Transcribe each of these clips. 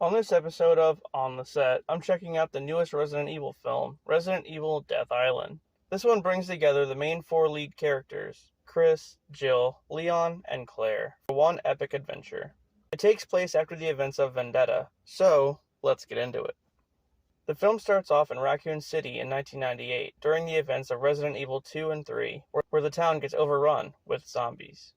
On this episode of On the Set, I'm checking out the newest Resident Evil film, Resident Evil Death Island. This one brings together the main four lead characters, Chris, Jill, Leon, and Claire, for one epic adventure. It takes place after the events of Vendetta, so let's get into it. The film starts off in Raccoon City in 1998, during the events of Resident Evil 2 and 3, where the town gets overrun with zombies.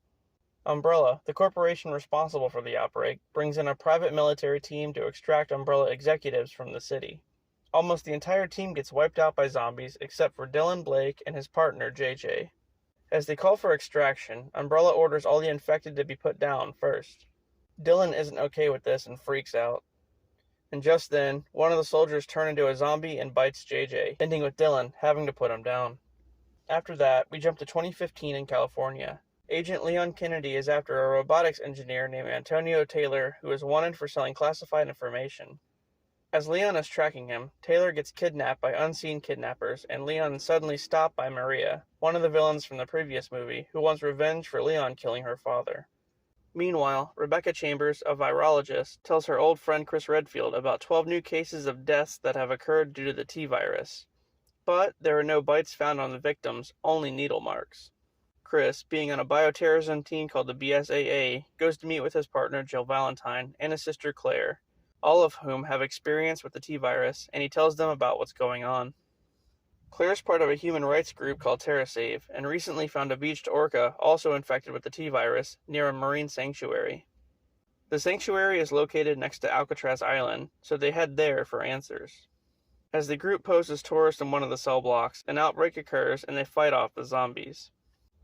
Umbrella, the corporation responsible for the outbreak, brings in a private military team to extract Umbrella executives from the city. Almost the entire team gets wiped out by zombies except for Dylan Blake and his partner JJ. As they call for extraction, Umbrella orders all the infected to be put down first. Dylan isn't okay with this and freaks out. And just then, one of the soldiers turns into a zombie and bites JJ, ending with Dylan having to put him down. After that, we jump to 2015 in California. Agent Leon Kennedy is after a robotics engineer named Antonio Taylor who is wanted for selling classified information. As Leon is tracking him, Taylor gets kidnapped by unseen kidnappers, and Leon is suddenly stopped by Maria, one of the villains from the previous movie, who wants revenge for Leon killing her father. Meanwhile, Rebecca Chambers, a virologist, tells her old friend Chris Redfield about 12 new cases of deaths that have occurred due to the T-virus. But there are no bites found on the victims, only needle marks. Chris, being on a bioterrorism team called the BSAA, goes to meet with his partner Jill Valentine and his sister Claire, all of whom have experience with the T-virus, and he tells them about what's going on. Claire's part of a human rights group called TerraSave, and recently found a beached orca also infected with the T-virus near a marine sanctuary. The sanctuary is located next to Alcatraz Island, so they head there for answers. As the group poses tourists in one of the cell blocks, an outbreak occurs and they fight off the zombies.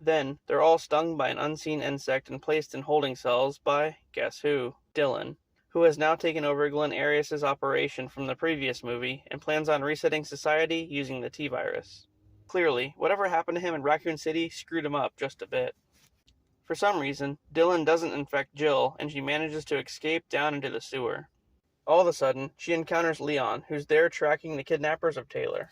Then, they're all stung by an unseen insect and placed in holding cells by, guess who, Dylan, who has now taken over Glenn Arias' operation from the previous movie and plans on resetting society using the T-virus. Clearly, whatever happened to him in Raccoon City screwed him up just a bit. For some reason, Dylan doesn't infect Jill and she manages to escape down into the sewer. All of a sudden, she encounters Leon, who's there tracking the kidnappers of Taylor.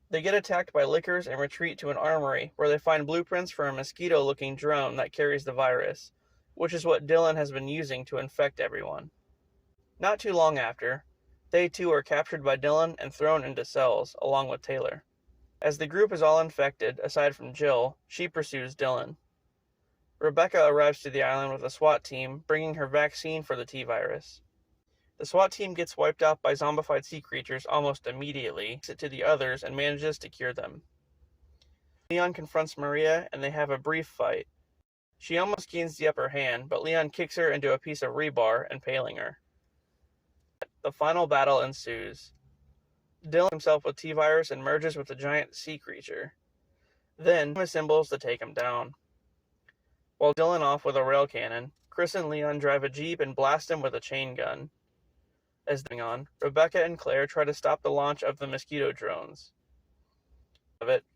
They get attacked by lickers and retreat to an armory where they find blueprints for a mosquito-looking drone that carries the virus, which is what Dylan has been using to infect everyone. Not too long after, they too are captured by Dylan and thrown into cells, along with Taylor. As the group is all infected, aside from Jill, she pursues Dylan. Rebecca arrives to the island with a SWAT team, bringing her vaccine for the T-virus. The SWAT team gets wiped out by zombified sea creatures almost immediately, to the others, and manages to cure them. Leon confronts Maria, and they have a brief fight. She almost gains the upper hand, but Leon kicks her into a piece of rebar, impaling her. The final battle ensues. Dylan himself with T-virus and merges with the giant sea creature. Then, he assembles to take him down. While Dylan off with a rail cannon, Chris and Leon drive a jeep and blast him with a chain gun. As going on, Rebecca and Claire try to stop the launch of the mosquito drones.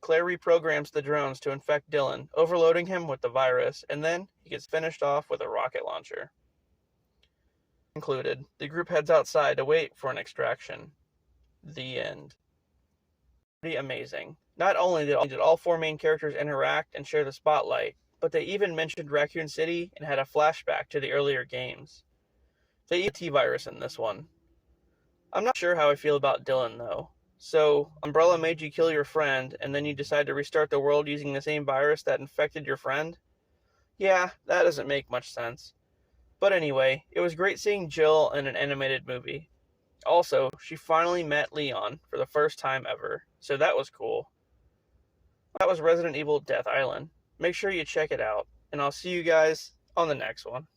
Claire reprograms the drones to infect Dylan, overloading him with the virus, and then he gets finished off with a rocket launcher. Concluded, the group heads outside to wait for an extraction. The end. Pretty amazing. Not only did all four main characters interact and share the spotlight, but they even mentioned Raccoon City and had a flashback to the earlier games. They eat the T-virus in this one. I'm not sure how I feel about Dylan, though. So, Umbrella made you kill your friend, and then you decide to restart the world using the same virus that infected your friend? Yeah, that doesn't make much sense. But anyway, it was great seeing Jill in an animated movie. Also, she finally met Leon for the first time ever, so that was cool. That was Resident Evil Death Island. Make sure you check it out, and I'll see you guys on the next one.